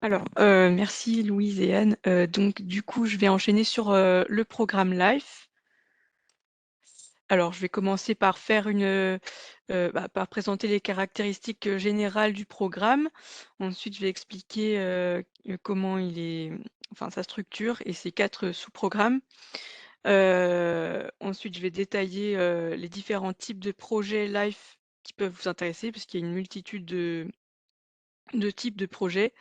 Alors, merci Louise et Anne. Donc du coup, je vais enchaîner sur, le programme LIFE. Alors, je vais commencer par faire par présenter les caractéristiques, générales du programme. Ensuite, je vais expliquer, comment il est enfin sa structure et ses 4 sous-programmes. Ensuite, je vais détailler, les différents types de projets LIFE qui peuvent vous intéresser, puisqu'il y a une multitude de types de projets.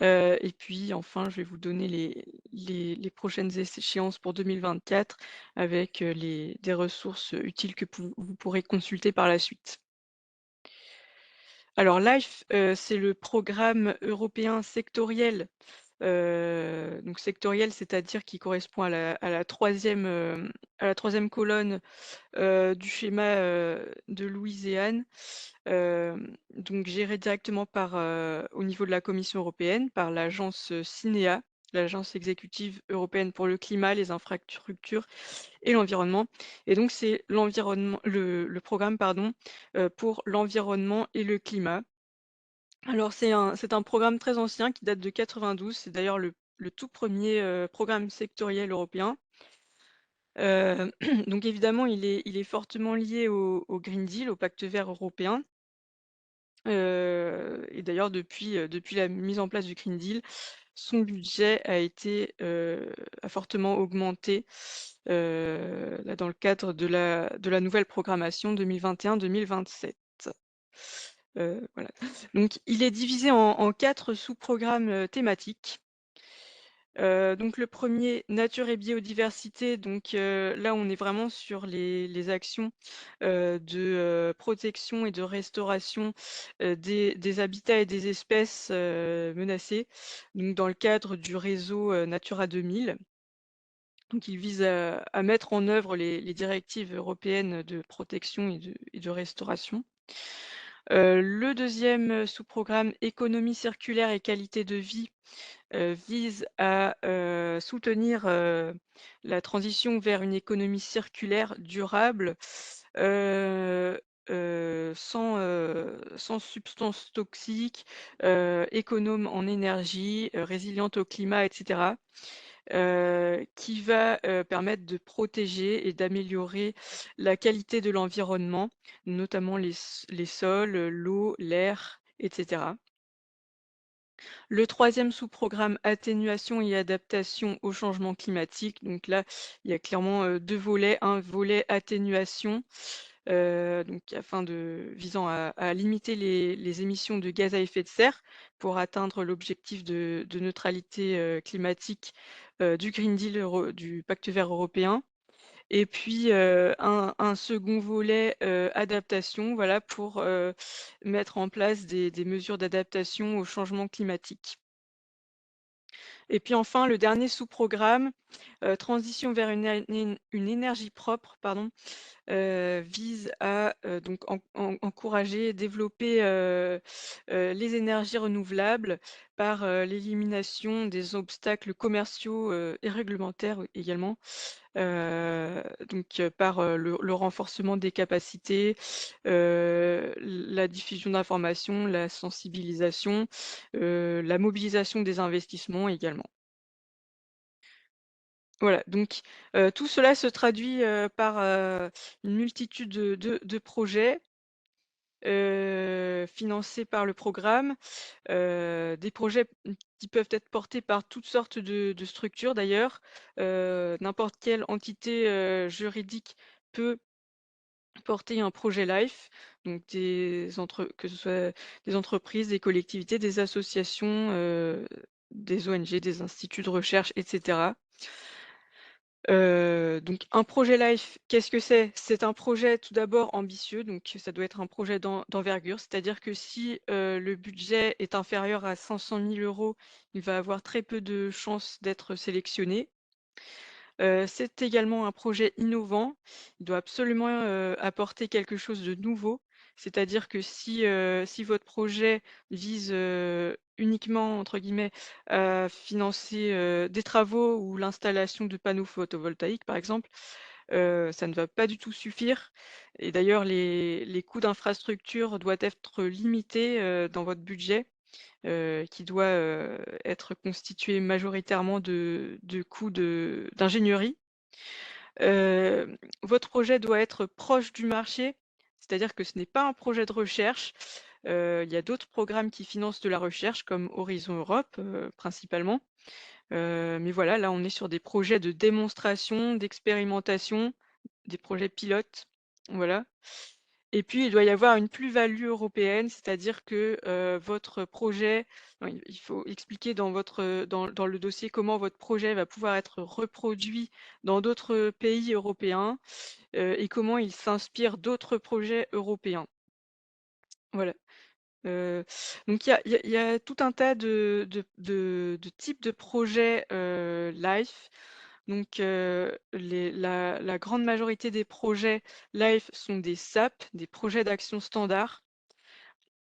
Et puis enfin, je vais vous donner les prochaines échéances pour 2024 avec, les des ressources utiles que vous pourrez consulter par la suite. Alors LIFE, c'est le programme européen sectoriel. Donc sectoriel, c'est-à-dire qui correspond à la 3e colonne, du schéma, de Louise et Anne. Donc géré directement au niveau de la Commission européenne, par l'agence, CINEA, l'Agence exécutive européenne pour le climat, les infrastructures et l'environnement. Et donc c'est le programme pardon, pour l'environnement et le climat. Alors c'est un programme très ancien qui date de 92, c'est d'ailleurs le tout premier programme sectoriel européen. Donc évidemment il est fortement lié au Green Deal, au Pacte vert européen. Et d'ailleurs depuis la mise en place du Green Deal, son budget a fortement augmenté, là dans le cadre de la nouvelle programmation 2021-2027. Voilà. Donc il est divisé en 4 sous-programmes, thématiques. Donc le premier, nature et biodiversité, donc là on est vraiment sur les actions, protection et de restauration, des habitats et des espèces, menacées, donc dans le cadre du réseau, Natura 2000. Donc il vise à mettre en œuvre les directives européennes de protection et de restauration. Le deuxième sous-programme, économie circulaire et qualité de vie, vise à, soutenir, la transition vers une économie circulaire durable, heu sans substances toxiques, économe en énergie, résiliente au climat et cetera. Qui va, permettre de protéger et d'améliorer la qualité de l'environnement, notamment les sols, l'eau, l'air et cetera. Le troisième sous-programme, atténuation et adaptation au changement climatique. Donc là, il y a clairement, 2 volets. Un volet atténuation, donc visant à limiter les émissions de gaz à effet de serre pour atteindre l'objectif de neutralité, climatique, du Green Deal du Pacte vert européen. Et puis, un second volet, adaptation, voilà, pour, mettre en place des mesures d'adaptation au changement climatique. Et puis enfin, le dernier sous-programme, transition vers une énergie propre, pardon, vise à, donc encourager et développer, les énergies renouvelables par, l'élimination des obstacles commerciaux, et réglementaires également. Par, le renforcement des capacités, la diffusion d'informations, la sensibilisation, la mobilisation des investissements également. Voilà, donc tout cela se traduit, par, une multitude de projets, financés par le programme, des projets qui peuvent être portés par toutes sortes de structures d'ailleurs. N'importe quelle entité, juridique peut porter un projet LIFE, donc que ce soit des entreprises, des collectivités, des associations, des ONG, des instituts de recherche et cetera. Donc un projet LIFE, qu'est-ce que c'est? C'est un projet tout d'abord ambitieux, donc ça doit être un projet d'envergure. C'est-à-dire que si, le budget est inférieur à 500 000 €, il va avoir très peu de chances d'être sélectionné. C'est également un projet innovant. Il doit absolument, apporter quelque chose de nouveau. C'est-à-dire que si votre projet vise, uniquement entre guillemets à financer, des travaux ou l'installation de panneaux photovoltaïques par exemple, ça ne va pas du tout suffire. Et d'ailleurs les coûts d'infrastructure doivent être limités, dans votre budget. qui doit, être constitué majoritairement de coûts d'ingénierie. Votre projet doit être proche du marché, c'est-à-dire que ce n'est pas un projet de recherche. Il y a d'autres programmes qui financent de la recherche comme Horizon Europe, principalement. Mais voilà, là, on est sur des projets de démonstration, d'expérimentation, des projets pilotes, voilà. Et puis, il doit y avoir une plus-value européenne, c'est-à-dire que, votre projet non, il faut expliquer dans dans le dossier comment votre projet va pouvoir être reproduit dans d'autres pays européens, et comment il s'inspire d'autres projets européens. Voilà. Heu, donc il y a tout un tas de types de projets, LIFE. Donc la grande majorité des projets LIFE sont des SAP, des projets d'action standard.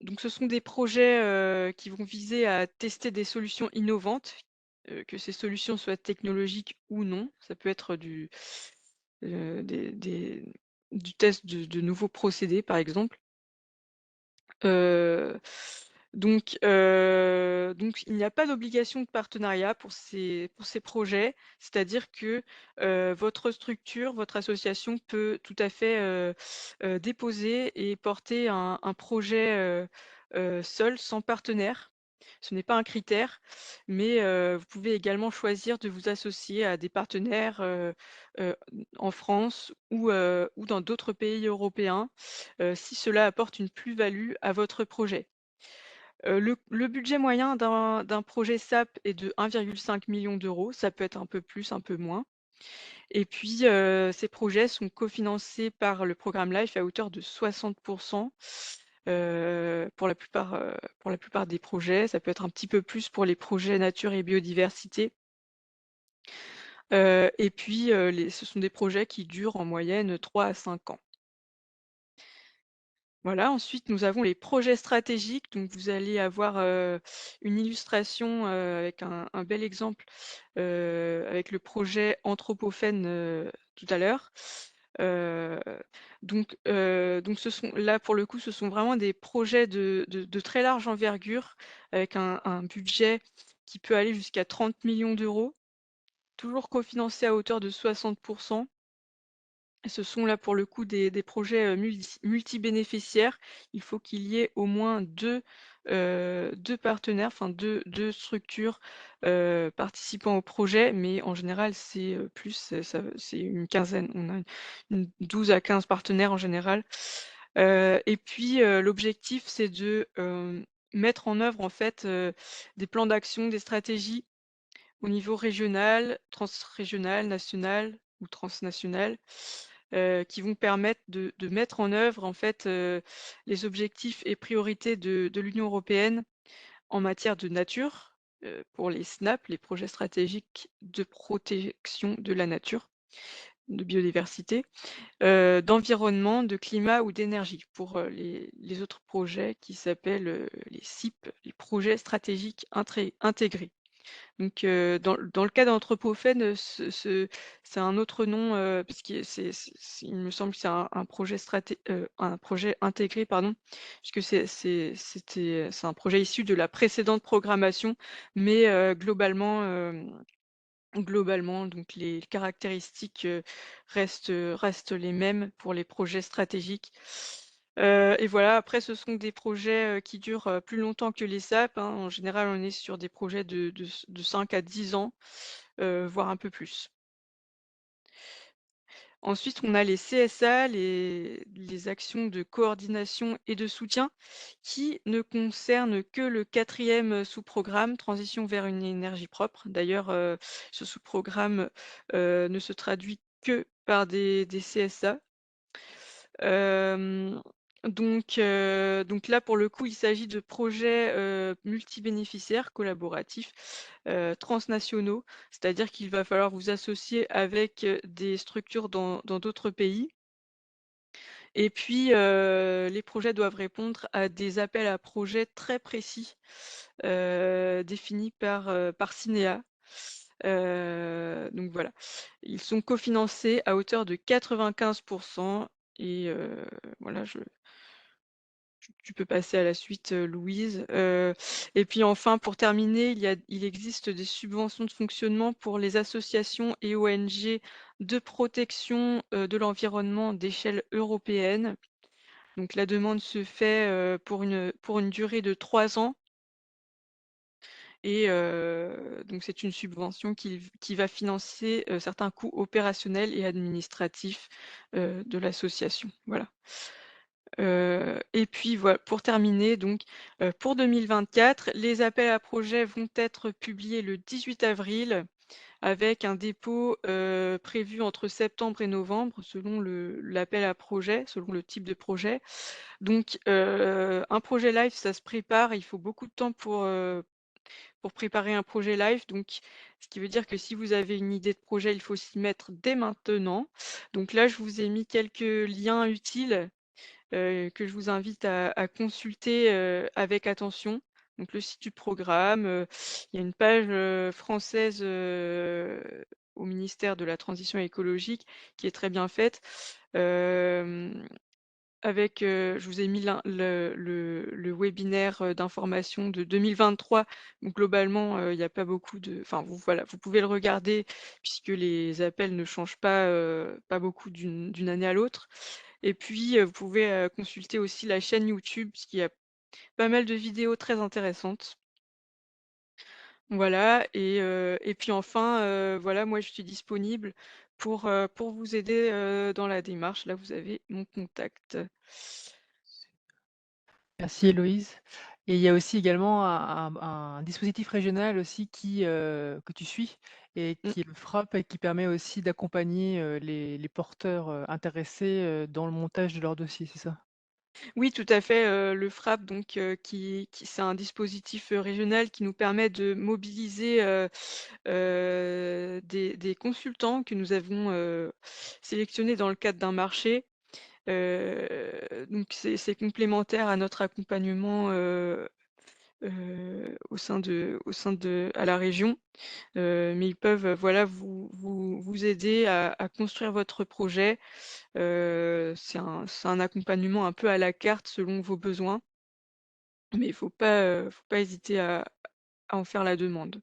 Donc ce sont des projets, qui vont viser à tester des solutions innovantes, que ces solutions soient technologiques ou non. Ça peut être des du test de nouveaux procédés, par exemple. Heu, donc il n'y a pas d'obligation de partenariat pour ces projets. C'est-à-dire que, votre structure, votre association peut tout à fait, déposer et porter un projet, seul, sans partenaire. Ce n'est pas un critère, mais vous pouvez également choisir de vous associer à des partenaires, en France ou dans d'autres pays européens, si cela apporte une plus-value à votre projet. Le budget moyen d'un projet SAP est de 1,5 million d'euros. Ça peut être un peu plus, un peu moins. Et puis, ces projets sont cofinancés par le programme LIFE à hauteur de 60 pour la plupart des projets. Ça peut être un petit peu plus pour les projets nature et biodiversité. Et puis, ce sont des projets qui durent en moyenne 3 à 5 ans. Voilà, ensuite nous avons les projets stratégiques. Donc vous allez avoir, une illustration, avec un bel exemple, avec le projet Anthropofène, tout à l'heure. Heu, donc ce sont là pour le coup, ce sont vraiment des projets de très large envergure avec un budget qui peut aller jusqu'à 30 millions d'euros, toujours cofinancé à hauteur de 60. Ce sont là pour le coup des projets, multibénéficiaires. Il faut qu'il y ait au moins 2 partenaires, enfin deux structures, participant au projet, mais en général c'est, plus, c'est une quinzaine. On a une 12 à 15 partenaires en général. Et puis, l'objectif c'est de, mettre en œuvre en fait, des plans d'action, des stratégies au niveau régional, transrégional, national ou transnational, qui vont permettre de mettre en œuvre en fait, les objectifs et priorités de l'Union européenne en matière de nature, pour les SNAP, les projets stratégiques de protection de la nature, de biodiversité, d'environnement, de climat ou d'énergie pour, les autres projets qui s'appellent, les SIP, les projets stratégiques intégrés. Donc, dans le cas d'Anthropofène, c'est un autre nom, puisque il me semble que c'est un projet intégré, pardon, puisque c'est un projet issu de la précédente programmation, mais, globalement, donc les caractéristiques, restent les mêmes pour les projets stratégiques. Et voilà, après ce sont des projets, qui durent, plus longtemps que les SAP, hein. En général, on est sur des projets de 5 à 10 ans, voire un peu plus. Ensuite, on a les CSA, les actions de coordination et de soutien, qui ne concernent que le quatrième sous-programme, transition vers une énergie propre. D'ailleurs, ce sous-programme, ne se traduit que par des CSA. Hem, donc là, pour le coup, il s'agit de projets, multibénéficiaires, collaboratifs, transnationaux. C'est-à-dire qu'il va falloir vous associer avec, des structures dans d'autres pays et puis, les projets doivent répondre à des appels à projets très précis, définis par Cinéa. Donc voilà. Ils sont cofinancés à hauteur de 95 et voilà, tu peux passer à la suite, Louise. Et puis enfin pour terminer, il existe des subventions de fonctionnement pour les associations et ONG de protection, de l'environnement d'échelle européenne. Donc la demande se fait, pour une durée de 3 ans et donc c'est une subvention qui va financer, certains coûts opérationnels et administratifs, de l'association. Voilà. Et puis pour terminer donc, pour 2024, les appels à projets vont être publiés le 18 avril avec un dépôt, prévu entre septembre et novembre selon l'appel à projet, selon le type de projet. Donc, un projet live, ça se prépare, il faut beaucoup de temps pour préparer un projet live. Donc, ce qui veut dire que si vous avez une idée de projet, il faut s'y mettre dès maintenant. Donc là, je vous ai mis quelques liens utiles que je vous invite à consulter, avec attention. Donc le site du programme, il y a une page, française, au ministère de la Transition écologique qui est très bien faite. Hem Avec, je vous ai mis le webinaire, d'information de 2023. Donc globalement, il y a pas beaucoup de enfin vous voilà, vous pouvez le regarder puisque les appels ne changent pas beaucoup d'une année à l'autre. Et puis, vous pouvez, consulter aussi la chaîne YouTube puisqu'il y a pas mal de vidéos très intéressantes. Voilà et puis enfin, voilà, moi je suis disponible pour vous aider, dans la démarche. Là, vous avez mon contact. Merci Héloïse. Et il y a aussi également un dispositif régional aussi que tu suis et Mmh. qui est le FRAP et qui permet aussi d'accompagner, les porteurs, intéressés, dans le montage de leur dossier, c'est ça? Oui, tout à fait, le FRAP donc qui c'est un dispositif, régional qui nous permet de mobiliser, des consultants que nous avons, sélectionnés dans le cadre d'un marché. Donc c'est complémentaire à notre accompagnement, au sein de à la région. Mais ils peuvent, voilà, vous aider à construire votre projet. C'est un accompagnement un peu à la carte selon vos besoins, mais il faut pas hésiter à en faire la demande.